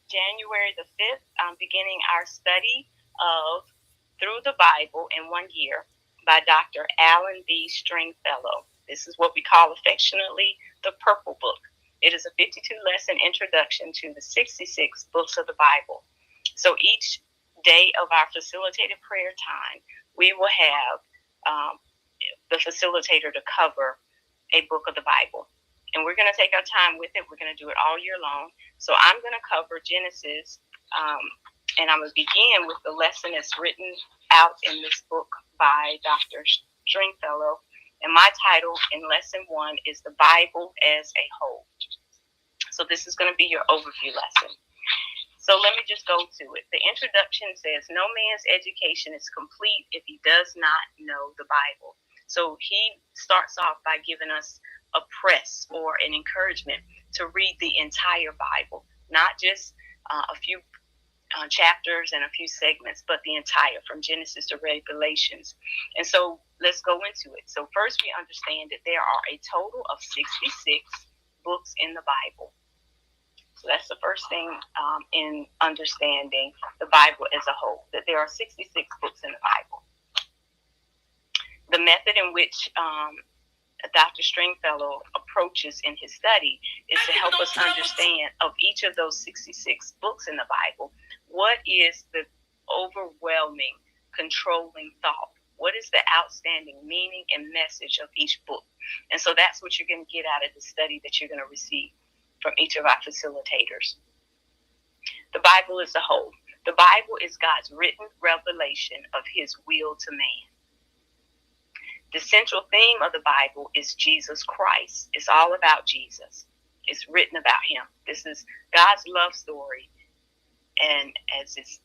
January the 5th, I'm beginning our study of Through the Bible in 1 Year by Dr. Alan B. Stringfellow. This is what we call affectionately the Purple Book. It is a 52-lesson introduction to the 66 books of the Bible. So each day of our facilitated prayer time, we will have the facilitator to cover a book of the Bible. And we're going to take our time with it. We're going to do it all year long. So I'm going to cover Genesis, and I'm going to begin with the lesson that's written out in this book by Dr. Stringfellow. And my title in lesson 1 is The Bible as a Whole. So this is going to be your overview lesson. So let me just go to it. The introduction says, no man's education is complete if he does not know the Bible. So he starts off by giving us a press or an encouragement to read the entire Bible, not just a few chapters and a few segments, but the entire, from Genesis to Revelations. And so let's go into it. So first we understand that there are a total of 66 books in the Bible. So that's the first thing in understanding the Bible as a whole, that there are 66 books in the Bible. The method in which Dr. Stringfellow approaches in his study is to help us understand of each of those 66 books in the Bible, what is the overwhelming, controlling thought? What is the outstanding meaning and message of each book? And so that's what you're going to get out of the study that you're going to receive from each of our facilitators. The Bible as a whole. The Bible is God's written revelation of his will to man. The central theme of the Bible is Jesus Christ. It's all about Jesus. It's written about him. This is God's love story, and as it's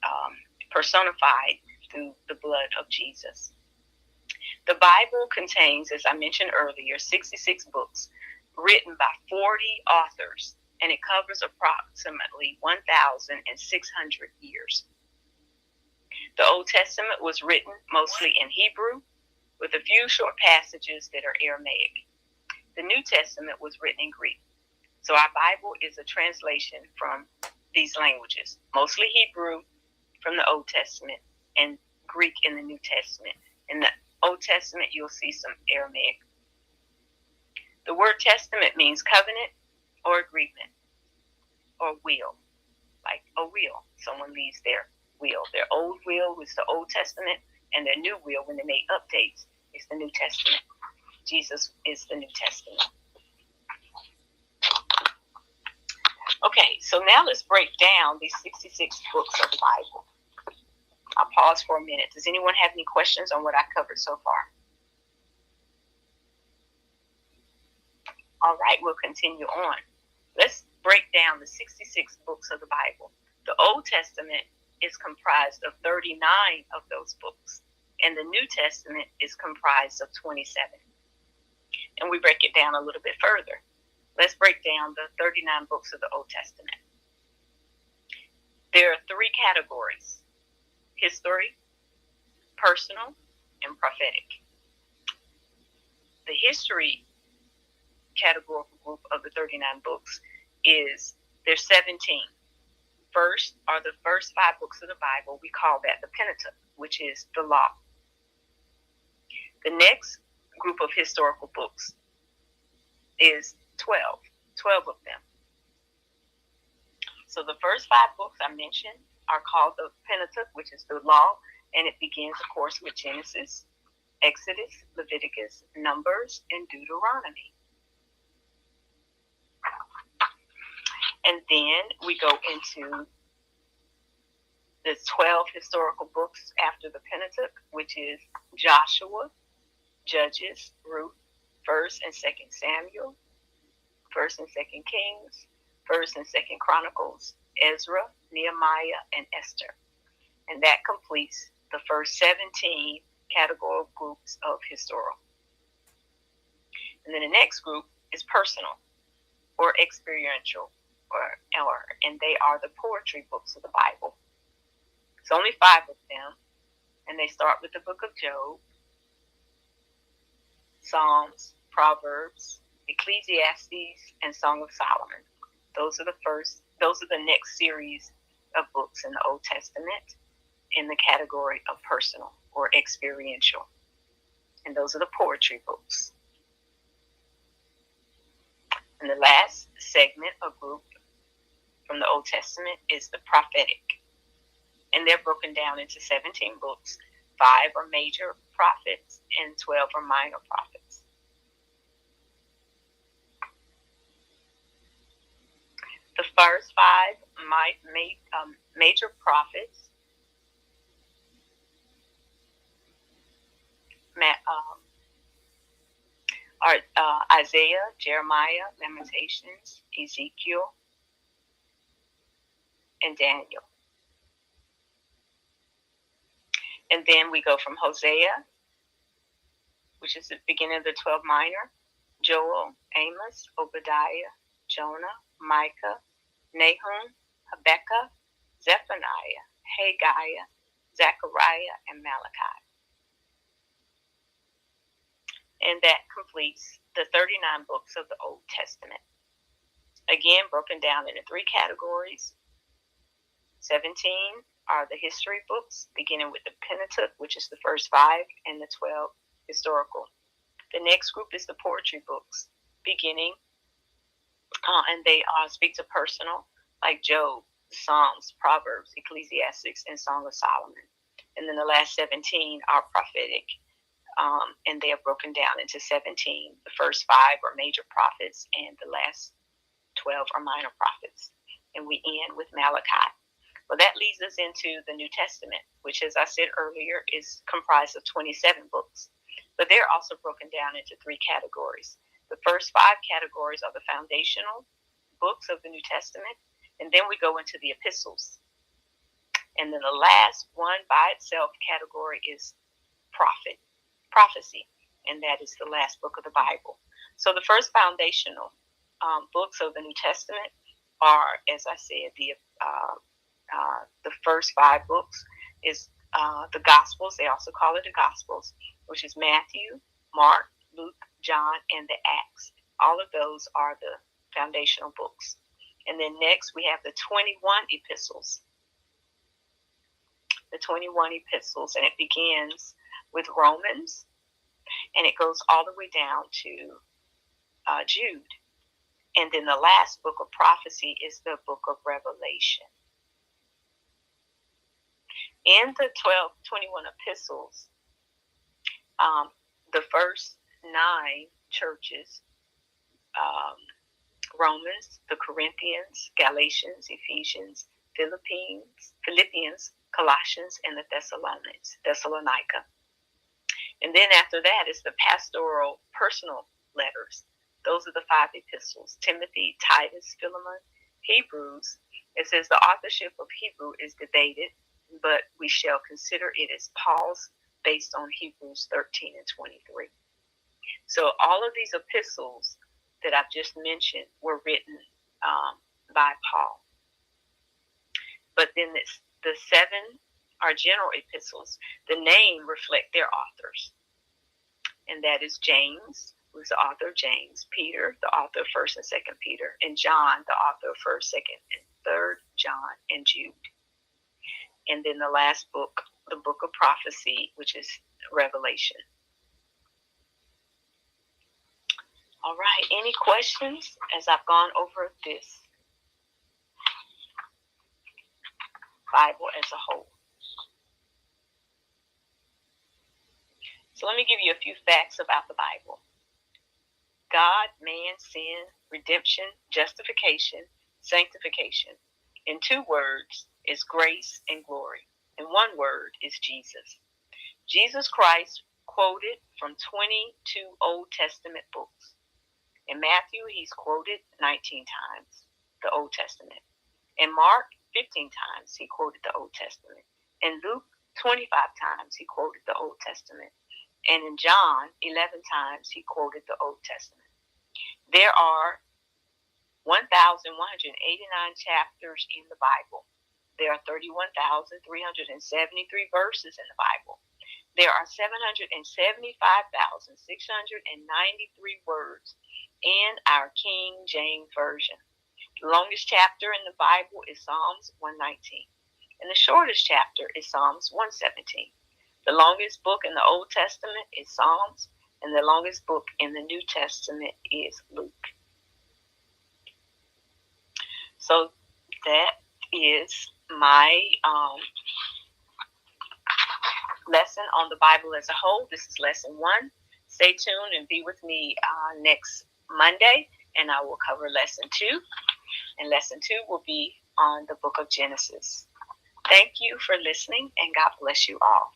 personified through the blood of Jesus. The Bible contains, as I mentioned earlier, 66 books written by 40 authors, and it covers approximately 1,600 years. The Old Testament was written mostly in Hebrew, with a few short passages that are Aramaic. The New Testament was written in Greek. So our Bible is a translation from these languages, mostly Hebrew from the Old Testament and Greek in the New Testament. In the Old Testament, you'll see some Aramaic. The word testament means covenant or agreement or will, like a will. Someone leaves their will. Their old will was the Old Testament, and their new will, when they made updates, is the New Testament. Jesus is the New Testament. Okay, so now let's break down these 66 books of the Bible. I'll pause for a minute. Does anyone have any questions on what I covered so far? All right, we'll continue on. Let's break down the 66 books of the Bible. The Old Testament is comprised of 39 of those books, and the New Testament is comprised of 27. And we break it down a little bit further. Let's break down the 39 books of the Old Testament. There are 3 categories: history, personal, and prophetic. The history categorical group of the 39 books is, there's 17. First are the first 5 books of the Bible. We call that the Pentateuch, which is the law. The next group of historical books is 12 of them. So the first 5 books I mentioned are called the Pentateuch, which is the law, and it begins, of course, with Genesis, Exodus, Leviticus, Numbers, and Deuteronomy. And then we go into the 12 historical books after the Pentateuch, which is Joshua, Judges, Ruth, 1st and 2nd Samuel, 1st and 2nd Kings, 1st and 2nd Chronicles, Ezra, Nehemiah, and Esther. And that completes the first 17 categorical groups of historical. And then the next group is personal or experiential, and they are the poetry books of the Bible. It's only 5 of them, and they start with the book of Job, Psalms, Proverbs, Ecclesiastes, and Song of Solomon. Those those are the next series of books in the Old Testament in the category of personal or experiential. And those are the poetry books. And the last segment or group from the Old Testament is the prophetic. And they're broken down into 17 books. 5 are major prophets and 12 are minor prophets. The first 5 major prophets are Isaiah, Jeremiah, Lamentations, Ezekiel, and Daniel. And then we go from Hosea, which is the beginning of the 12 minor, Joel, Amos, Obadiah, Jonah, Micah, Nahum, Habakkuk, Zephaniah, Haggai, Zechariah, and Malachi. And that completes the 39 books of the Old Testament. Again, broken down into 3 categories. 17 are the history books, beginning with the Pentateuch, which is the first 5, and the 12 historical. The next group is the poetry books, beginning, and they speak to personal, like Job, Psalms, Proverbs, Ecclesiastes, and Song of Solomon. And then the last 17 are prophetic, and they are broken down into 17. The first 5 are major prophets, and the last 12 are minor prophets. And we end with Malachi. Well, that leads us into the New Testament, which, as I said earlier, is comprised of 27 books. But they're also broken down into 3 categories. The first 5 categories are the foundational books of the New Testament, and then we go into the epistles. And then the last one by itself category is prophecy, and that is the last book of the Bible. So the first foundational books of the New Testament are, as I said, the first 5 books is the Gospels. They also call it the Gospels, which is Matthew, Mark, Luke, John, and the Acts. All of those are the foundational books. And then next we have the 21 epistles. The 21 epistles, and it begins with Romans, and it goes all the way down to Jude. And then the last book of prophecy is the book of Revelation. In the 21 epistles, the first 9 churches, Romans, the Corinthians, Galatians, Ephesians, Philippians, Colossians, and the Thessalonica. And then after that is the pastoral personal letters. Those are the 5 epistles: Timothy, Titus, Philemon, Hebrews. It says the authorship of Hebrew is debated, but we shall consider it as Paul's, based on Hebrews 13 and 23. So all of these epistles that I've just mentioned were written by Paul. But then the 7 are general epistles. The name reflect their authors, and that is James, who's the author of James, Peter, the author of 1st and 2nd Peter, and John, the author of 1st, 2nd, and 3rd John, and Jude. And then the last book, the book of prophecy, which is Revelation. All right, any questions as I've gone over this Bible as a whole? So let me give you a few facts about the Bible. God, man, sin, redemption, justification, sanctification. In 2 words is grace and glory. And 1 word is Jesus. Jesus Christ quoted from 22 Old Testament books. In Matthew, he's quoted 19 times, the Old Testament. In Mark, 15 times he quoted the Old Testament. In Luke, 25 times he quoted the Old Testament. And in John, 11 times he quoted the Old Testament. There are 1,189 chapters in the Bible. There are 31,373 verses in the Bible. There are 775,693 words in our King James Version. The longest chapter in the Bible is Psalms 119. And the shortest chapter is Psalms 117. The longest book in the Old Testament is Psalms, and the longest book in the New Testament is Luke. So that is my lesson on the Bible as a whole. This is lesson 1. Stay tuned and be with me next Monday, and I will cover lesson 2. And lesson 2 will be on the book of Genesis. Thank you for listening, and God bless you all.